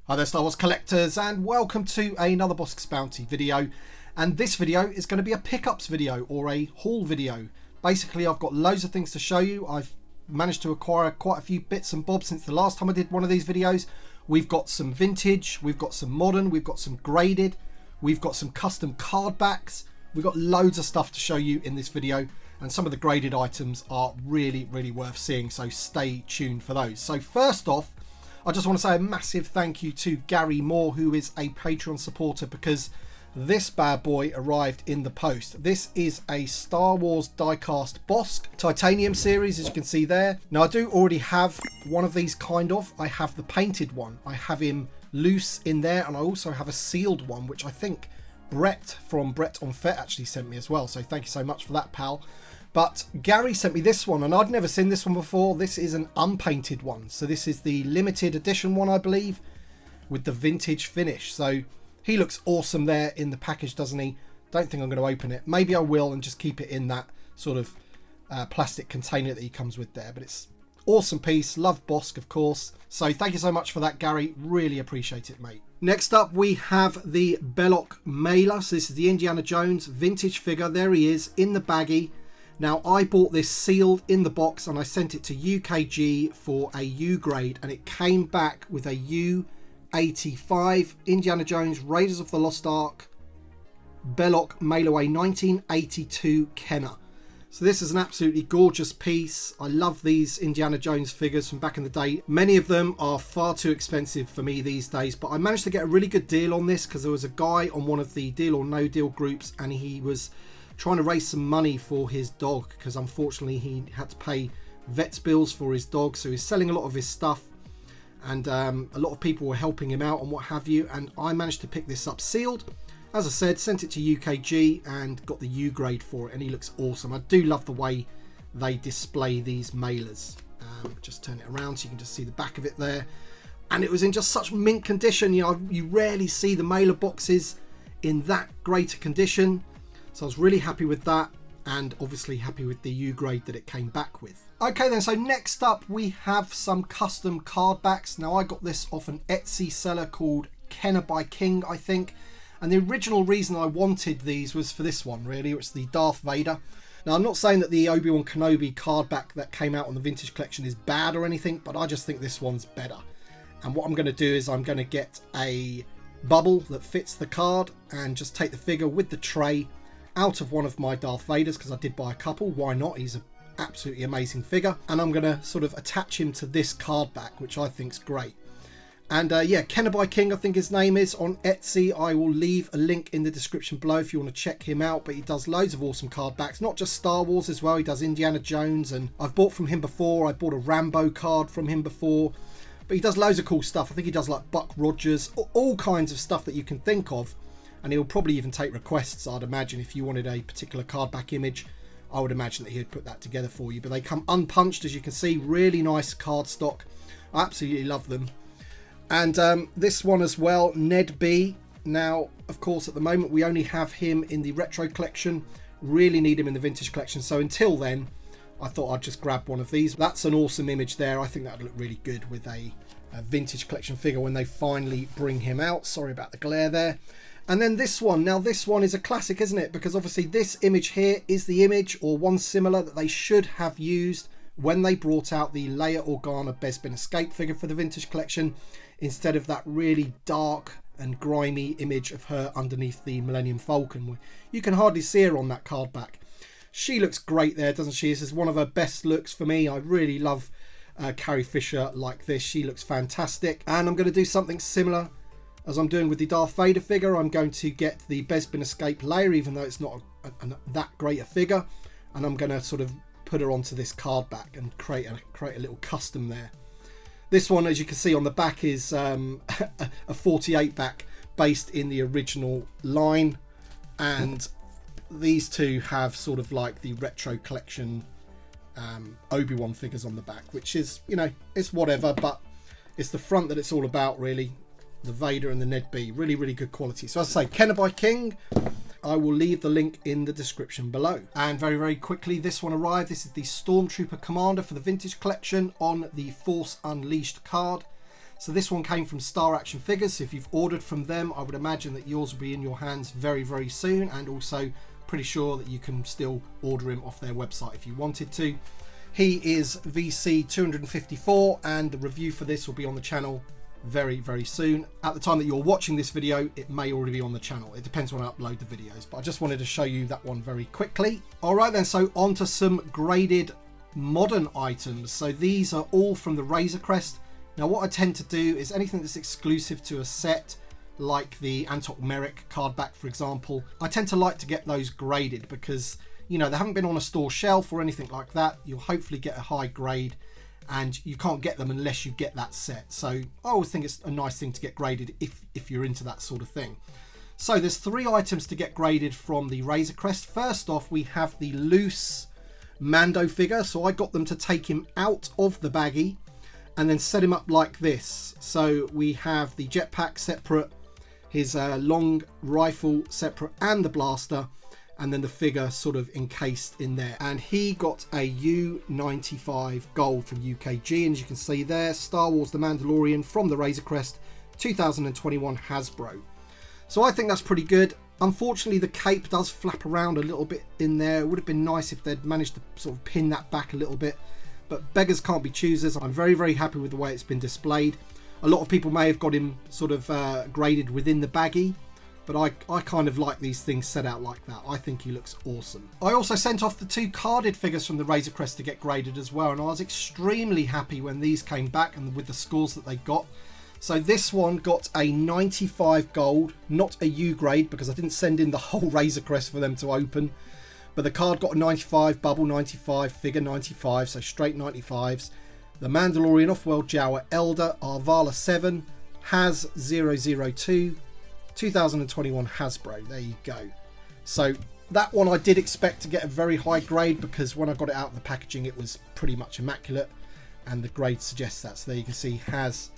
Hi there Star Wars collectors, and welcome to another Bossk Bounty video. And this video is going to be a pickups video or a haul video. Basically I've got loads of things to show you. I've managed to acquire quite a few bits and bobs since the last time I did one of these videos. We've got some vintage, we've got some modern, we've got some graded, we've got some custom card backs. We've got loads of stuff to show you in this video, and some of the graded items are really worth seeing, so stay tuned for those. So first off, I just want to say a massive thank you to Gary Moore, who is a Patreon supporter, because this bad boy arrived in the post. This is a Star Wars diecast Bossk titanium series, as you can see there. Now I do already have one of these kind of. I have the painted one. I have him loose in there, and I also have a sealed one, which I think Brett from Brett on Fet actually sent me as well. So thank you so much for that, pal. But Gary sent me this one, and I'd never seen this one before. This is an unpainted one. So this is the limited edition one, I believe, with the vintage finish. So he looks awesome there in the package, doesn't he? Don't think I'm going to open it. Maybe I will and just keep it in that sort of plastic container that he comes with there. But it's awesome piece. Love Bossk, of course. So thank you so much for that, Gary. Really appreciate it, mate. Next up, we have the Belloc Mailer. So this is the Indiana Jones vintage figure. There he is in the baggie. Now, I bought this sealed in the box and I sent it to UKG for a U grade, and it came back with a U85 Indiana Jones Raiders of the Lost Ark Belloc Mailaway 1982 Kenner. So this is an absolutely gorgeous piece. I love these Indiana Jones figures from back in the day. Many of them are far too expensive for me these days, but I managed to get a really good deal on this because there was a guy on one of the Deal or No Deal groups, and he was trying to raise some money for his dog because unfortunately he had to pay vet's bills for his dog, so he's selling a lot of his stuff, and a lot of people were helping him out and what have you, and I managed to pick this up sealed. As I said, sent it to UKG and got the U grade for it, and he looks awesome. I do love the way they display these mailers. Just turn it around so you can just see the back of it there, and it was in just such mint condition. You know, you rarely see the mailer boxes in that great a condition. So I was really happy with that, and obviously happy with the U grade that it came back with. Okay then, so next up we have some custom card backs. Now I got this off an Etsy seller called Kenner by King, I think. And the original reason I wanted these was for this one, really. It's the Darth Vader. Now I'm not saying that the Obi-Wan Kenobi card back that came out on the vintage collection is bad or anything, but I just think this one's better. And what I'm going to do is I'm going to get a bubble that fits the card and just take the figure with the tray out of one of my Darth Vaders, because I did buy a couple. Why not? He's an absolutely amazing figure, and I'm going to sort of attach him to this card back, which I think's great. And yeah, Kenner by King, I think his name is, on Etsy. I will leave a link in the description below if you want to check him out. But he does loads of awesome card backs, not just Star Wars as well. He does Indiana Jones, and I've bought from him before. I bought a Rambo card from him before, but he does loads of cool stuff. I think he does like Buck Rogers, all kinds of stuff that you can think of. And he'll probably even take requests, I'd imagine. If you wanted a particular card back image, I would imagine that he'd put that together for you. But they come unpunched, as you can see. Really nice card stock. I absolutely love them. And this one as well, Ned B. Now, of course, at the moment, we only have him in the retro collection. Really need him in the vintage collection. So until then, I thought I'd just grab one of these. That's an awesome image there. I think that would look really good with a vintage collection figure when they finally bring him out. Sorry about the glare there. And then this one. Now this one is a classic, isn't it? Because obviously this image here is the image, or one similar, that they should have used when they brought out the Leia Organa Bespin Escape figure for the vintage collection, instead of that really dark and grimy image of her underneath the Millennium Falcon. You can hardly see her on that card back. She looks great there, doesn't she? This is one of her best looks for me. I really love Carrie Fisher like this. She looks fantastic. And I'm going to do something similar as I'm doing with the Darth Vader figure. I'm going to get the Bespin Escape Leia, even though it's not that great a figure, and I'm going to sort of put her onto this card back and create a little custom there. This one, as you can see on the back, is a 48 back based in the original line, and these two have sort of like the retro collection Obi-Wan figures on the back, which is, you know, it's whatever, but it's the front that it's all about, really. The Vader and the Ned B, really good quality. So as I say, Kenner by King. I will leave the link in the description below. And very quickly, this one arrived. This is the Stormtrooper Commander for the vintage collection on the Force Unleashed card. So this one came from Star Action Figures. If you've ordered from them, I would imagine that yours will be in your hands very, very soon, and also pretty sure that you can still order him off their website if you wanted to. He is VC 254, and the review for this will be on the channel very, very soon. At the time that you're watching this video, it may already be on the channel. It depends when I upload the videos, but I just wanted to show you that one very quickly. All right then, so on to some graded modern items. So these are all from the Razor Crest. Now what I tend to do is anything that's exclusive to a set, like the Antok Merrick card back, for example, I tend to like to get those graded because, you know, they haven't been on a store shelf or anything like that. You'll hopefully get a high grade, and you can't get them unless you get that set. So I always think it's a nice thing to get graded if you're into that sort of thing. So there's 3 items to get graded from the Razor Crest. First off, we have the loose Mando figure. So I got them to take him out of the baggie and then set him up like this. So we have the jetpack separate, his long rifle separate, and the blaster, and then the figure sort of encased in there. And he got a U95 gold from UKG, and as you can see there, Star Wars The Mandalorian from the Razor Crest 2021 Hasbro. So I think that's pretty good. Unfortunately, the cape does flap around a little bit in there. It would have been nice if they'd managed to sort of pin that back a little bit, but beggars can't be choosers. I'm very, very happy with the way it's been displayed. A lot of people may have got him sort of graded within the baggie, but I kind of like these things set out like that. I think he looks awesome. I also sent off the 2 carded figures from the Razor Crest to get graded as well, and I was extremely happy when these came back and with the scores that they got. So this one got a 95 gold, not a U grade because I didn't send in the whole Razor Crest for them to open. But the card got a 95, bubble 95, figure 95, so straight 95s. The Mandalorian Off-World Jawa Elder Arvala 7 has 002. 2021 Hasbro. There you go. So that one I did expect to get a very high grade because when I got it out of the packaging it was pretty much immaculate, and the grade suggests that. So there you can see has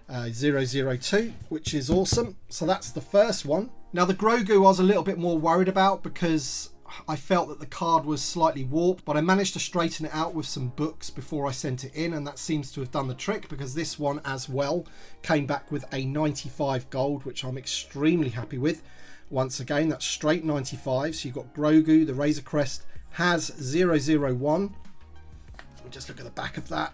002, which is awesome. So that's the first one. Now the Grogu I was a little bit more worried about because I felt that the card was slightly warped, but I managed to straighten it out with some books before I sent it in, and that seems to have done the trick because this one as well came back with a 95 gold, which I'm extremely happy with. Once again, that's straight 95. So you've got Grogu, the Razor Crest has 001. Let me just look at the back of that.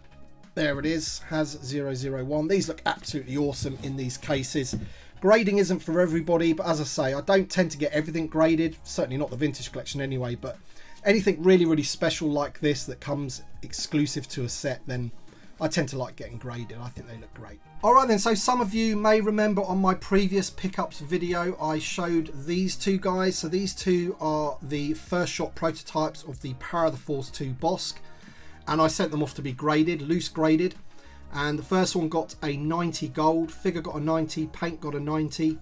There it is, has 001. These look absolutely awesome in these cases. Grading isn't for everybody, but as I say, I don't tend to get everything graded, certainly not the vintage collection anyway, but anything really, really special like this that comes exclusive to a set, then I tend to like getting graded. I think they look great. Alright then, so some of you may remember on my previous pickups video, I showed these 2 guys. So these 2 are the first shot prototypes of the Power of the Force 2 Bossk, and I sent them off to be graded, loose graded. And the first one got a 90 gold, figure got a 90, paint got a 90,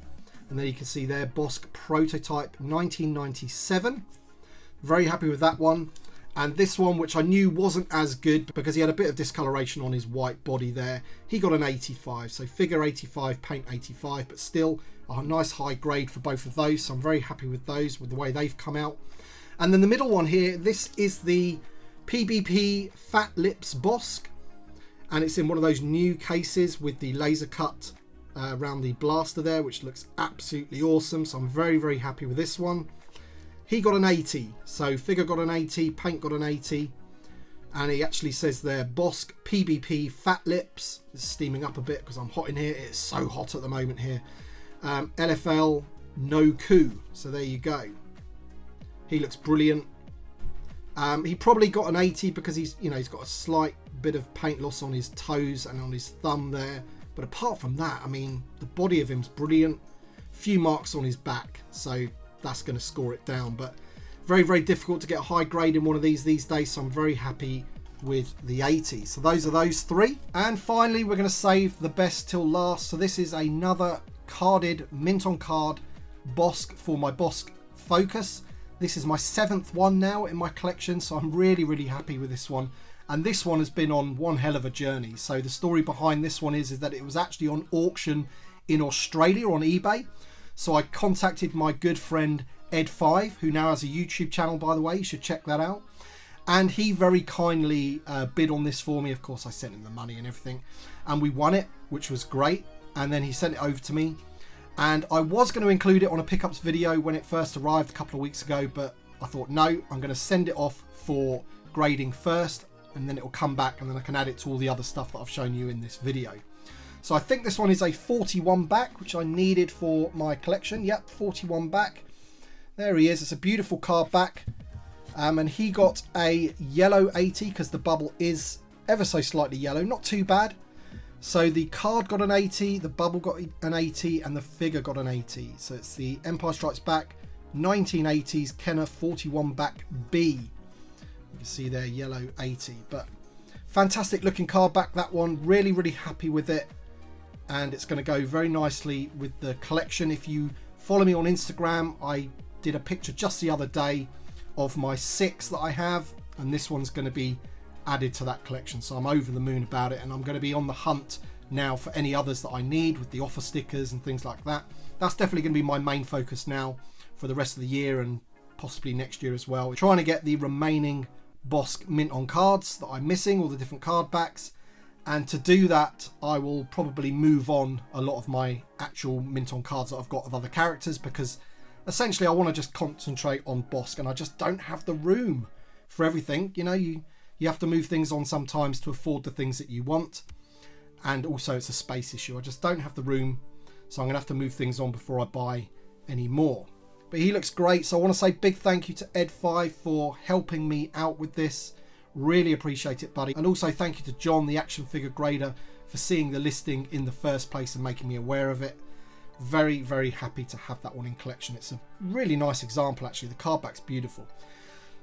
and there you can see there Bossk prototype 1997. Very happy with that one. And this one, which I knew wasn't as good because he had a bit of discoloration on his white body there, he got an 85. So figure 85, paint 85, but still a nice high grade for both of those. So I'm very happy with those, with the way they've come out. And then the middle one here, this is the PBP Fat Lips Bossk. And it's in one of those new cases with the laser cut around the blaster there, which looks absolutely awesome. So I'm very, very happy with this one. He got an 80. So figure got an 80, paint got an 80. And he actually says there, Bossk PBP Fat Lips. It's steaming up a bit because I'm hot in here. It's so hot at the moment here. LFL No Coup. So there you go. He looks brilliant. He probably got an 80 because he's got a slight bit of paint loss on his toes and on his thumb there, but apart from that, I mean, the body of him's brilliant. Few marks on his back, so that's going to score it down, but very, very difficult to get a high grade in one of these days, so I'm very happy with the 80. So those are those 3, and finally we're going to save the best till last. So this is another carded mint on card Bossk for my Bossk Focus. This is my 7th one now in my collection, so I'm really, really happy with this one. And this one has been on one hell of a journey. So the story behind this one is that it was actually on auction in Australia on eBay. So I contacted my good friend Ed5, who now has a YouTube channel, by the way. You should check that out. And he very kindly bid on this for me. Of course, I sent him the money and everything, and we won it, which was great. And then he sent it over to me, and I was going to include it on a pickups video when it first arrived a couple of weeks ago, but I thought, no, I'm going to send it off for grading first, and then it will come back, and then I can add it to all the other stuff that I've shown you in this video. So I think this one is a 41 back, which I needed for my collection. Yep, 41 back. There he is. It's a beautiful card back. And he got a yellow 80 because the bubble is ever so slightly yellow. Not too bad. So the card got an 80, the bubble got an 80, and the figure got an 80. So it's the Empire Strikes Back 1980s Kenner 41 back B. You can see there, yellow 80. But fantastic looking card back, that one. Really, really happy with it. And it's going to go very nicely with the collection. If you follow me on Instagram, I did a picture just the other day of my 6 that I have, and this one's going to be added to that collection. So I'm over the moon about it, and I'm going to be on the hunt now for any others that I need with the offer stickers and things like that. That's definitely going to be my main focus now for the rest of the year and possibly next year as well. We're trying to get the remaining Bossk mint on cards that I'm missing, all the different card backs. And to do that, I will probably move on a lot of my actual mint on cards that I've got of other characters, because essentially I want to just concentrate on Bossk, and I just don't have the room for everything. You know, you have to move things on sometimes to afford the things that you want. And also it's a space issue. I just don't have the room. So I'm going to have to move things on before I buy any more. But he looks great. So I want to say big thank you to Ed5 for helping me out with this. Really appreciate it, buddy. And also thank you to John, the action figure grader, for seeing the listing in the first place and making me aware of it. Very, very happy to have that one in collection. It's a really nice example, actually. The card back's beautiful.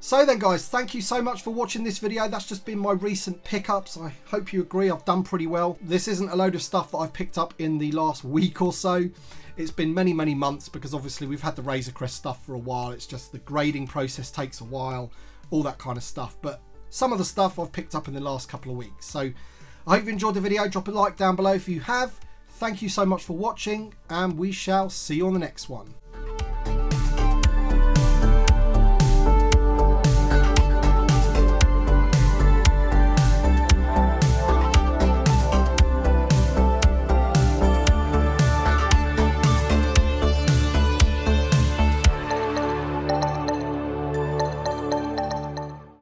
So then, guys, thank you so much for watching this video. That's just been my recent pickups. I hope you agree I've done pretty well. This isn't a load of stuff that I've picked up in the last week or so. It's been many, many months, because obviously we've had the Razor Crest stuff for a while. It's just the grading process takes a while, all that kind of stuff. But some of the stuff I've picked up in the last couple of weeks. So I hope you enjoyed the video. Drop a like down below if you have. Thank you so much for watching, and we shall see you on the next one.